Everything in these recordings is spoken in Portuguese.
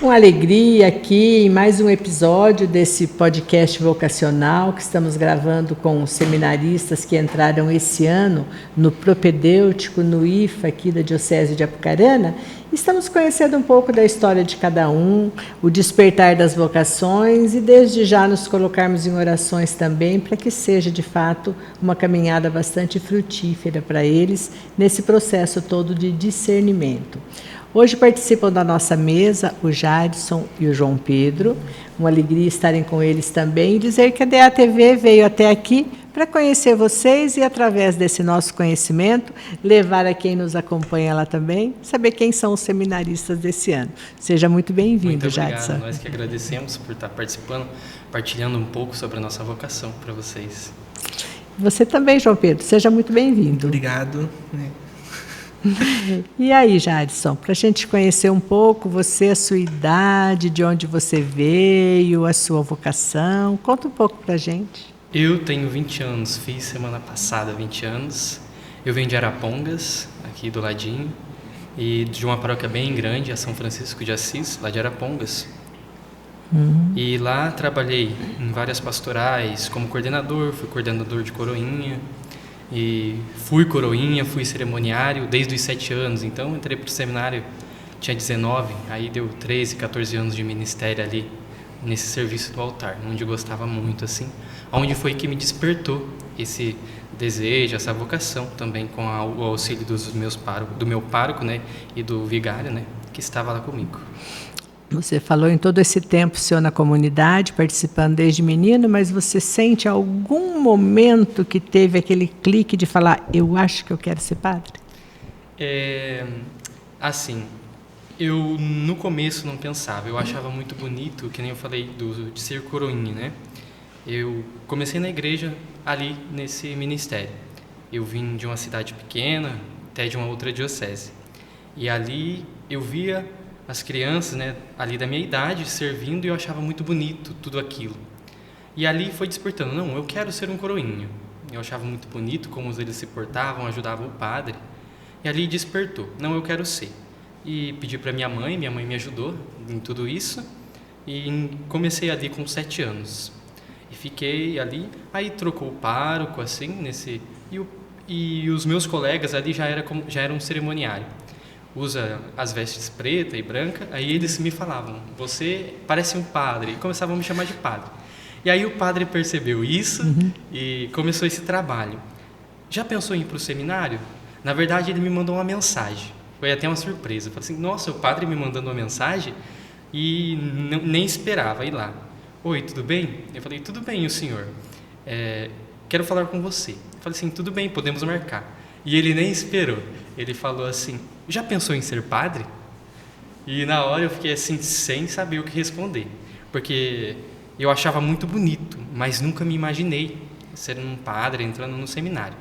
com alegria aqui em mais um episódio desse podcast vocacional que estamos gravando com os seminaristas que entraram esse ano no propedêutico, no IFA aqui da Diocese de Apucarana. Estamos conhecendo um pouco da história de cada um, o despertar das vocações e desde já nos colocarmos em orações também para que seja de fato uma caminhada bastante frutífera para eles nesse processo todo de discernimento. Hoje participam da nossa mesa o Jadson e o João Pedro. Uma alegria estarem com eles também e dizer que a DATV veio até aqui para conhecer vocês e, através desse nosso conhecimento, levar a quem nos acompanha lá também, saber quem são os seminaristas desse ano. Seja muito bem-vindo, Jadson. Muito obrigado. Nós que agradecemos por estar participando, partilhando um pouco sobre a nossa vocação para vocês. Você também, João Pedro. Seja muito bem-vindo. Obrigado. E aí, Jadson, para a gente conhecer um pouco você, a sua idade, de onde você veio, a sua vocação, conta um pouco para a gente. Eu tenho 20 anos, fiz semana passada 20 anos. Eu venho de Arapongas, aqui do ladinho, e de uma paróquia bem grande, a São Francisco de Assis, lá de Arapongas. E lá trabalhei em várias pastorais como coordenador, fui coordenador de coroinha. E fui coroinha, fui cerimoniário desde os 7 anos, então entrei para o seminário, tinha 19, aí deu 13, 14 anos de ministério ali, nesse serviço do altar, onde eu gostava muito, assim, onde foi que me despertou esse desejo, essa vocação também, com o auxílio do meu pároco, né, e do vigário, né, que estava lá comigo. Você falou em todo esse tempo seu na comunidade, participando desde menino, mas você sente algum momento que teve aquele clique de falar, eu acho que eu quero ser padre? Assim, eu no começo não pensava, eu achava muito bonito, que nem eu falei, de ser coroinha, né? Eu comecei na igreja ali nesse ministério. Eu vim de uma cidade pequena, até de uma outra diocese. E ali eu via as crianças, né, ali da minha idade, servindo, e eu achava muito bonito tudo aquilo. E ali foi despertando, não, eu quero ser um coroinha. Eu achava muito bonito como eles se portavam, ajudavam o padre. E ali despertou, não, eu quero ser. E pedi para minha mãe me ajudou em tudo isso. E comecei ali com 7 anos. E fiquei ali, aí trocou o pároco, assim, e os meus colegas ali já eram um cerimoniário. Usa as vestes preta e branca, aí eles me falavam, você parece um padre, e começavam a me chamar de padre. E aí o padre percebeu isso e começou esse trabalho. Já pensou em ir para o seminário? Na verdade, ele me mandou uma mensagem, foi até uma surpresa. Eu falei assim, nossa, o padre me mandando uma mensagem e nem esperava ir lá. Oi, tudo bem? Eu falei, tudo bem, e o senhor? Quero falar com você. Eu falei assim, tudo bem, podemos marcar. E ele nem esperou, ele falou assim, já pensou em ser padre? E na hora eu fiquei assim, sem saber o que responder, porque eu achava muito bonito, mas nunca me imaginei ser um padre entrando no seminário.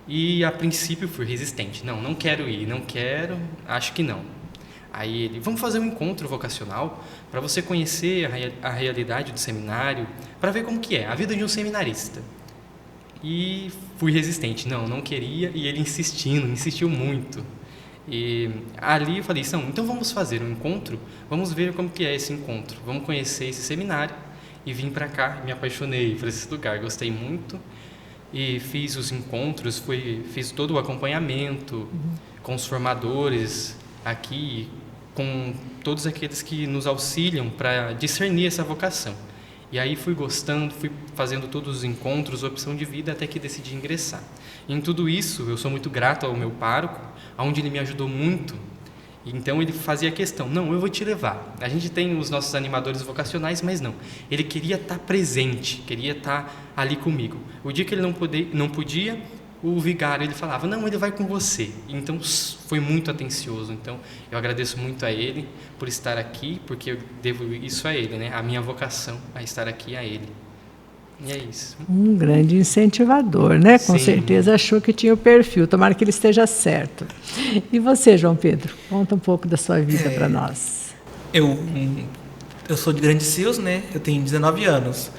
E a princípio fui resistente, não quero ir, não quero, acho que não. Aí ele, vamos fazer um encontro vocacional para você conhecer a realidade do seminário, para ver como que é a vida de um seminarista. E fui resistente, não queria, e ele insistiu muito. E ali eu falei, então vamos fazer um encontro, vamos ver como que é esse encontro, vamos conhecer esse seminário. E vim para cá, me apaixonei por esse lugar, gostei muito. E fiz os encontros, fiz todo o acompanhamento com os formadores aqui, com todos aqueles que nos auxiliam para discernir essa vocação. E aí fui gostando, fui fazendo todos os encontros, opção de vida, até que decidi ingressar. E em tudo isso, eu sou muito grato ao meu pároco, onde ele me ajudou muito. Então ele fazia questão, não, eu vou te levar. A gente tem os nossos animadores vocacionais, mas não. Ele queria estar presente, queria estar ali comigo. O dia que ele não podia, o vigário ele falava, não, ele vai com você. Então foi muito atencioso. Então eu agradeço muito a ele por estar aqui, porque eu devo isso a ele, né? A minha vocação a estar aqui a ele. E é isso. Um grande incentivador, né? Com Sim. certeza achou que tinha o perfil. Tomara que ele esteja certo. E você, João Pedro? Conta um pouco da sua vida para nós. Eu sou de Grande-Cios, né? Eu tenho 19 anos.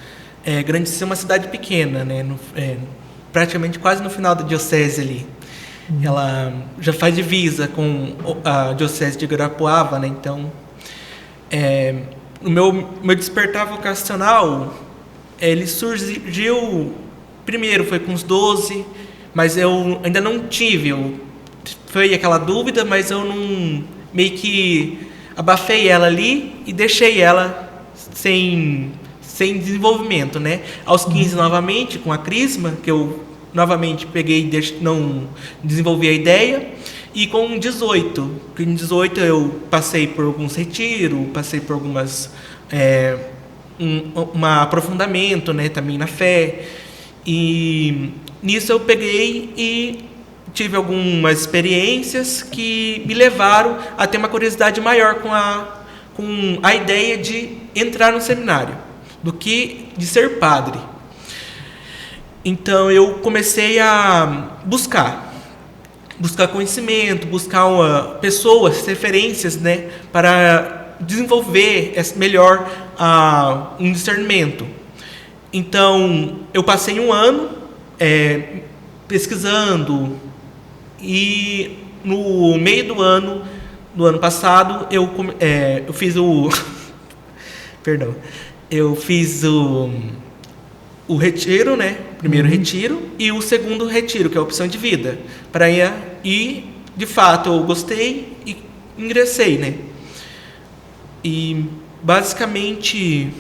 Grande-Cios é uma cidade pequena, né? Praticamente quase no final da diocese ali. Ela já faz divisa com a diocese de Guarapuava, né? Então, O meu despertar vocacional, ele surgiu, primeiro foi com uns 12, mas eu ainda não tive, foi aquela dúvida, mas eu não, meio que abafei ela ali e deixei ela sem desenvolvimento, né? Aos 15 novamente, com a Crisma, que eu novamente peguei e não desenvolvi a ideia. E com 18, eu passei por alguns retiros, passei por algumas um aprofundamento, né, também na fé. E nisso eu peguei e tive algumas experiências que me levaram a ter uma curiosidade maior com a ideia de entrar no seminário, do que de ser padre. Então eu comecei a buscar conhecimento, buscar pessoas, referências, né, para desenvolver melhor um discernimento. Então, eu passei um ano pesquisando e no meio do ano passado, eu fiz eu fiz o retiro, né? O primeiro retiro e o segundo retiro, que é a opção de vida. E, de fato, eu gostei e ingressei, né? E, basicamente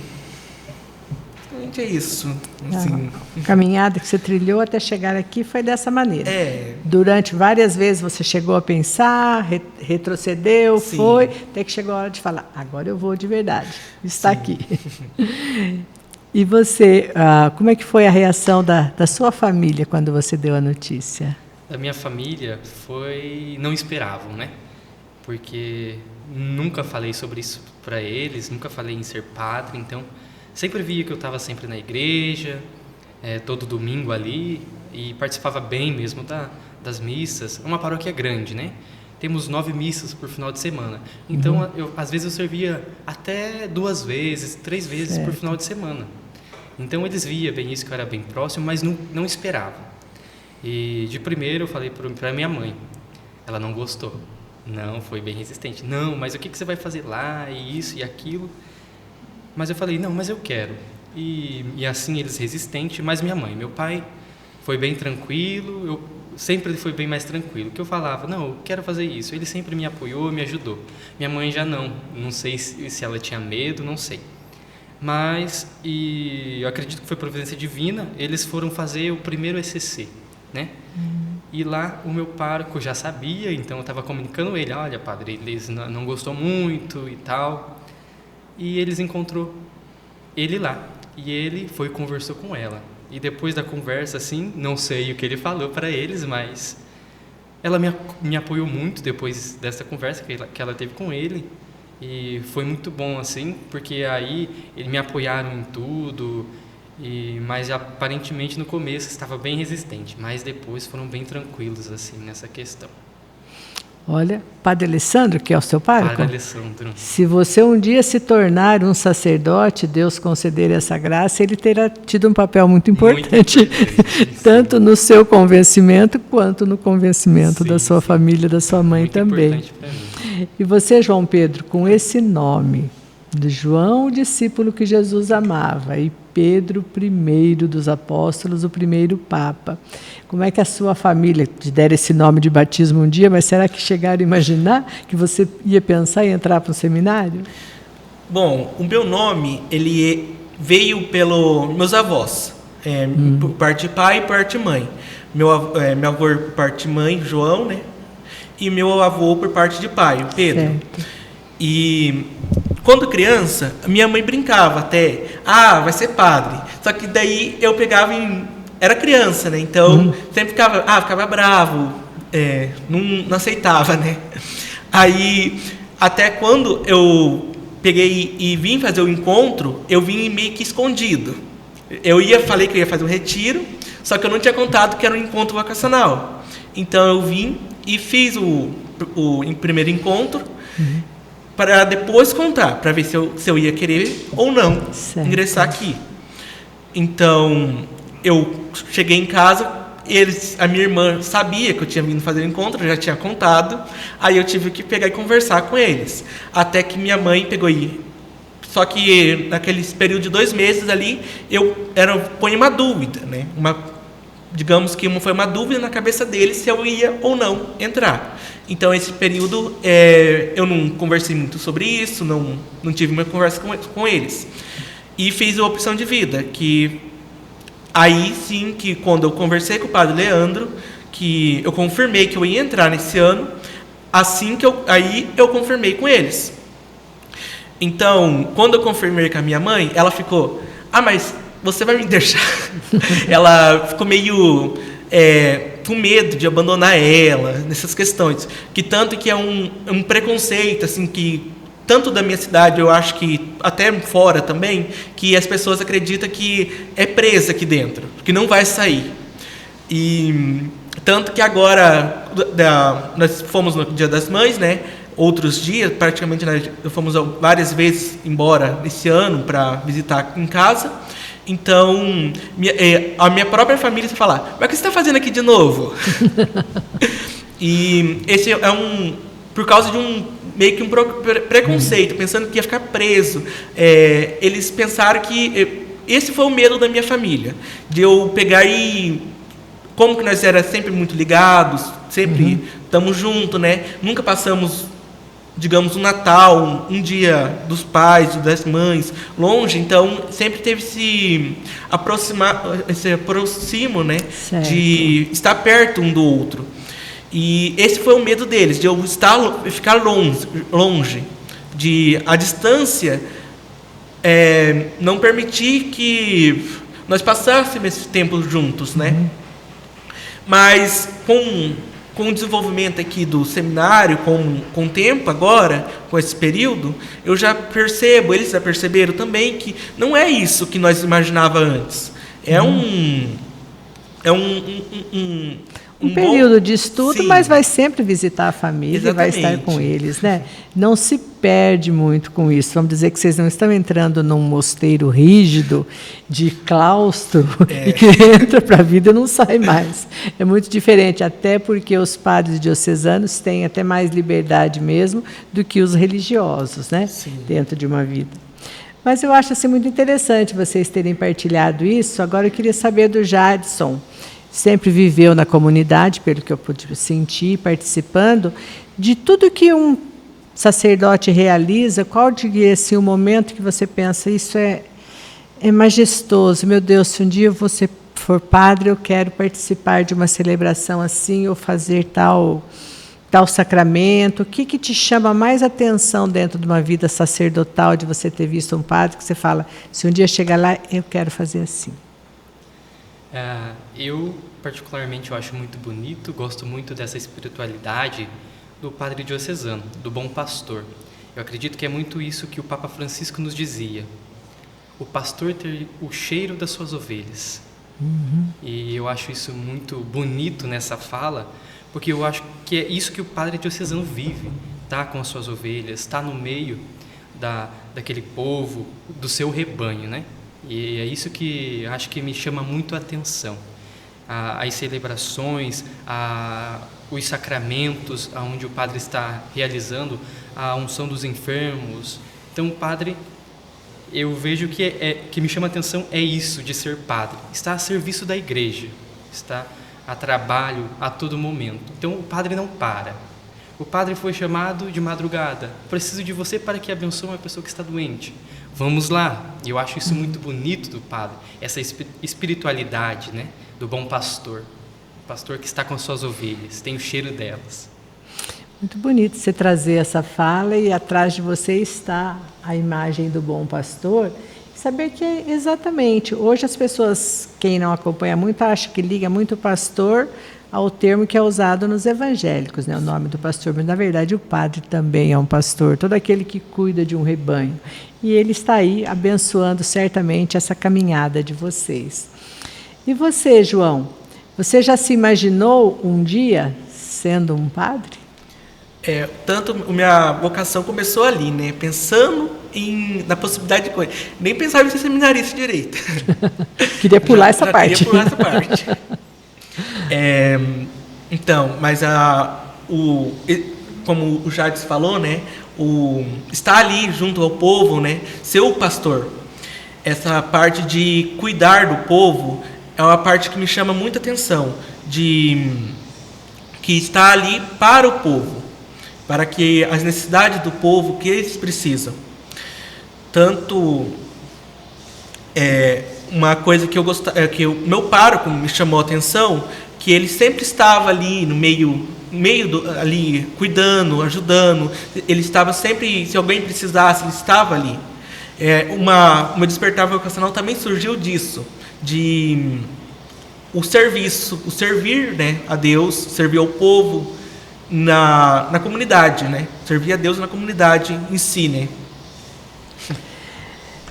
é isso. Assim. A caminhada que você trilhou até chegar aqui foi dessa maneira. Durante várias vezes você chegou a pensar, retrocedeu, sim, foi, até que chegou a hora de falar, agora eu vou de verdade, está aqui. E você, como é que foi a reação da sua família quando você deu a notícia? Da minha família não esperavam, né? Porque nunca falei sobre isso para eles, nunca falei em ser padre, então sempre via que eu estava sempre na igreja, todo domingo ali, e participava bem mesmo das missas. É uma paróquia grande, né? Temos 9 missas por final de semana. Então, às vezes eu servia até 2 vezes, 3 vezes certo. Por final de semana. Então, eles viam bem isso, que eu era bem próximo, mas não esperavam. E, de primeiro, eu falei para minha mãe. Ela não gostou. Não, foi bem resistente. Não, mas o que você vai fazer lá, e isso e aquilo? Mas eu falei, não, mas eu quero. E assim, eles resistentes, mas minha mãe. Meu pai foi bem tranquilo, sempre ele foi bem mais tranquilo. Que eu falava, não, eu quero fazer isso. Ele sempre me apoiou, me ajudou. Minha mãe já não sei se ela tinha medo, não sei. Mas, eu acredito que foi providência divina, eles foram fazer o primeiro ECC, né? E lá o meu pároco já sabia, então eu estava comunicando ele, olha padre, eles não gostou muito e tal. E eles encontrou ele lá, e ele foi e conversou com ela. E depois da conversa, assim, não sei o que ele falou para eles, mas ela me apoiou muito depois dessa conversa que ela teve com ele. E foi muito bom, assim, porque aí eles me apoiaram em tudo, mas aparentemente no começo estava bem resistente, mas depois foram bem tranquilos, assim, nessa questão. Olha, Padre Alessandro, que é o seu pároco? Padre Alessandro. Se você um dia se tornar um sacerdote, Deus conceder essa graça, ele terá tido um papel muito importante tanto no seu convencimento, quanto no convencimento da sua família, da sua mãe muito também. Importante para mim. E você, João Pedro, com esse nome, de João, o discípulo que Jesus amava, e Pedro, primeiro dos apóstolos, o primeiro Papa. Como é que a sua família te dera esse nome de batismo um dia, mas será que chegaram a imaginar que você ia pensar em entrar para um seminário? Bom, o meu nome, ele veio pelos meus avós, por parte de pai e parte de mãe. Meu avô por parte de mãe, João, né? E meu avô por parte de pai, Pedro. Certo. E quando criança, minha mãe brincava até, vai ser padre. Só que daí eu pegava era criança, né? Então sempre ficava bravo, não aceitava, né? Aí até quando eu peguei e vim fazer o encontro, eu vim meio que escondido. Falei que eu ia fazer um retiro, só que eu não tinha contado que era um encontro vocacional. Então eu vim e fiz o primeiro encontro, para depois contar, para ver se eu ia querer ou não ingressar aqui. Então, eu cheguei em casa, a minha irmã sabia que eu tinha vindo fazer o encontro, eu já tinha contado, aí eu tive que pegar e conversar com eles. Até que minha mãe pegou e Só que naquele período de 2 meses ali, põe uma dúvida, né? Digamos que foi uma dúvida na cabeça dele se eu ia ou não entrar. Então, esse período, eu não conversei muito sobre isso, não tive uma conversa com eles. E fiz a opção de vida, que aí sim, que quando eu conversei com o padre Leandro, que eu confirmei que eu ia entrar nesse ano, aí eu confirmei com eles. Então, quando eu confirmei com a minha mãe, ela ficou, mas você vai me deixar? Ela ficou meio com medo de abandonar ela, nessas questões. Que tanto que é um preconceito, assim, que tanto da minha cidade, eu acho que até fora também, que as pessoas acreditam que é presa aqui dentro, que não vai sair. E tanto que agora, nós fomos no Dia das Mães, né? Outros dias, praticamente nós fomos várias vezes embora esse ano para visitar aqui em casa. Então, a minha própria família fala, mas o que você está fazendo aqui de novo? E esse por causa de meio que um preconceito, pensando que ia ficar preso. Eles pensaram que esse foi o medo da minha família, de eu pegar como que nós éramos sempre muito ligados, sempre estamos juntos, né? Nunca passamos, digamos, um Natal, um dia dos pais, das mães, longe. Então, sempre teve esse aproximo, né? Certo. De estar perto um do outro. E esse foi o medo deles, de eu ficar longe, de a distância não permitir que nós passássemos esse tempo juntos, né? Mas com o desenvolvimento aqui do seminário, com o tempo agora, com esse período, eu já percebo, eles já perceberam também que não é isso que nós imaginávamos antes. É um período de estudo, sim, mas vai sempre visitar a família. Exatamente. E vai estar com eles, né? Não se perde muito com isso. Vamos dizer que vocês não estão entrando num mosteiro rígido, de claustro, e que entra para a vida e não sai mais. É muito diferente, até porque os padres diocesanos têm até mais liberdade mesmo do que os religiosos, né? Sim. Dentro de uma vida. Mas eu acho assim, muito interessante vocês terem partilhado isso. Agora eu queria saber do Jadson. Sempre viveu na comunidade, pelo que eu pude sentir, participando, de tudo que um sacerdote realiza. Qual diria assim, o momento que você pensa, isso é majestoso, meu Deus, se um dia você for padre, eu quero participar de uma celebração assim, ou fazer tal sacramento. O que te chama mais atenção dentro de uma vida sacerdotal, de você ter visto um padre, que você fala, se um dia chegar lá, eu quero fazer assim? Eu, particularmente, eu acho muito bonito, gosto muito dessa espiritualidade do padre diocesano, do bom pastor. Eu acredito que é muito isso que o Papa Francisco nos dizia. O pastor ter o cheiro das suas ovelhas. E eu acho isso muito bonito nessa fala, porque eu acho que é isso que o padre diocesano vive. Está com as suas ovelhas, está no meio daquele povo, do seu rebanho, né? E é isso que acho que me chama muito a atenção. As celebrações, os sacramentos, onde o padre está realizando a unção dos enfermos. Então, o padre, eu vejo que me chama a atenção é isso de ser padre. Está a serviço da igreja, está a trabalho a todo momento. Então, o padre não para. O padre foi chamado de madrugada. Preciso de você para que abençoe uma pessoa que está doente. Vamos lá. E eu acho isso muito bonito do padre, essa espiritualidade, né, do bom pastor. O pastor que está com suas ovelhas, tem o cheiro delas. Muito bonito você trazer essa fala e atrás de você está a imagem do bom pastor. Saber que é exatamente, hoje as pessoas, quem não acompanha muito, acha que liga muito o pastor ao termo que é usado nos evangélicos, né? O nome do pastor, mas na verdade o padre também é um pastor, todo aquele que cuida de um rebanho. E ele está aí abençoando certamente essa caminhada de vocês. E você, João, você já se imaginou um dia sendo um padre? Tanto minha vocação começou ali, né? Pensando na possibilidade de coisa. Nem pensava em ser seminarista de direito. Queria pular essa parte. Queria pular essa parte. Então, mas como o Jades falou, né? estar ali junto ao povo, né? Ser o pastor. Essa parte de cuidar do povo é uma parte que me chama muita atenção, que está ali para o povo, para que as necessidades do povo que eles precisam. Tanto uma coisa que que o meu pároco me chamou a atenção, que ele sempre estava ali no meio ali cuidando, ajudando. Ele estava sempre, se alguém precisasse, ele estava ali. Uma despertar vocacional também surgiu disso, de o serviço, o servir, né, a Deus, servir ao povo na comunidade, né, servir a Deus na comunidade em si, né.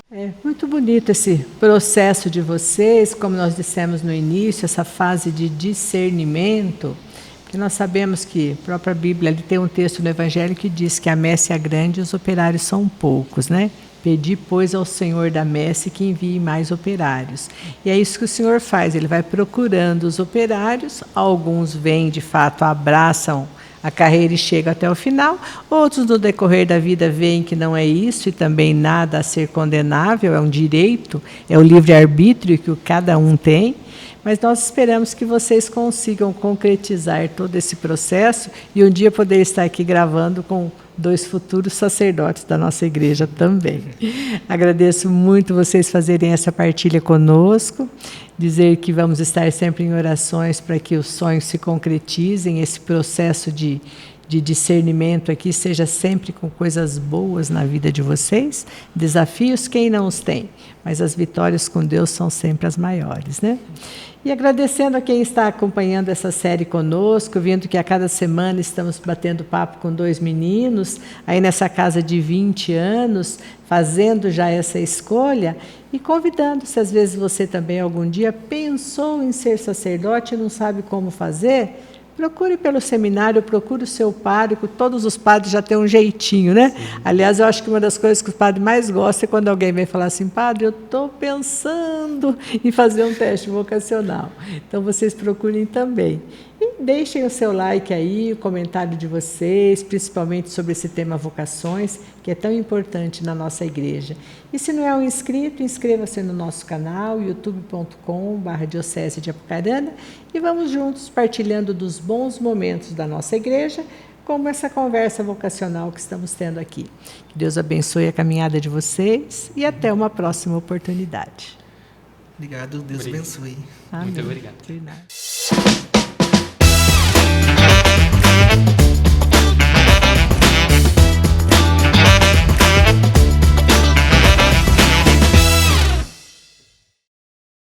É muito bonito esse processo de vocês, como nós dissemos no início, essa fase de discernimento, porque nós sabemos que a própria Bíblia ali tem um texto no Evangelho que diz que a messe é grande e os operários são poucos, né? Pedi, pois, ao Senhor da messe que envie mais operários. E é isso que o Senhor faz, Ele vai procurando os operários, alguns vêm, de fato, abraçam a carreira e chegam até o final, outros no decorrer da vida veem que não é isso e também nada a ser condenável, é um direito, é o livre-arbítrio que cada um tem, mas nós esperamos que vocês consigam concretizar todo esse processo e um dia poder estar aqui gravando com 2 futuros sacerdotes da nossa igreja também. Agradeço muito vocês fazerem essa partilha conosco, dizer que vamos estar sempre em orações para que os sonhos se concretizem, esse processo de discernimento aqui seja sempre com coisas boas na vida de vocês, desafios quem não os tem, mas as vitórias com Deus são sempre as maiores, né? E agradecendo a quem está acompanhando essa série conosco, vendo que a cada semana estamos batendo papo com 2 meninos, aí nessa casa de 20 anos, fazendo já essa escolha e convidando, se às vezes você também algum dia pensou em ser sacerdote e não sabe como fazer, procure pelo seminário, procure o seu pároco, todos os padres já têm um jeitinho, né? Sim. Aliás, eu acho que uma das coisas que os padres mais gostam é quando alguém vem falar assim, padre, eu estou pensando em fazer um teste vocacional. Então, vocês procurem também. E deixem o seu like aí, o comentário de vocês, principalmente sobre esse tema vocações, que é tão importante na nossa igreja. E se não é um inscrito, inscreva-se no nosso canal, youtube.com/Diocese de Apucarana, e vamos juntos partilhando dos bons momentos da nossa igreja, como essa conversa vocacional que estamos tendo aqui. Que Deus abençoe a caminhada de vocês e até uma próxima oportunidade. Obrigado, Deus abençoe. Amém. Muito obrigado.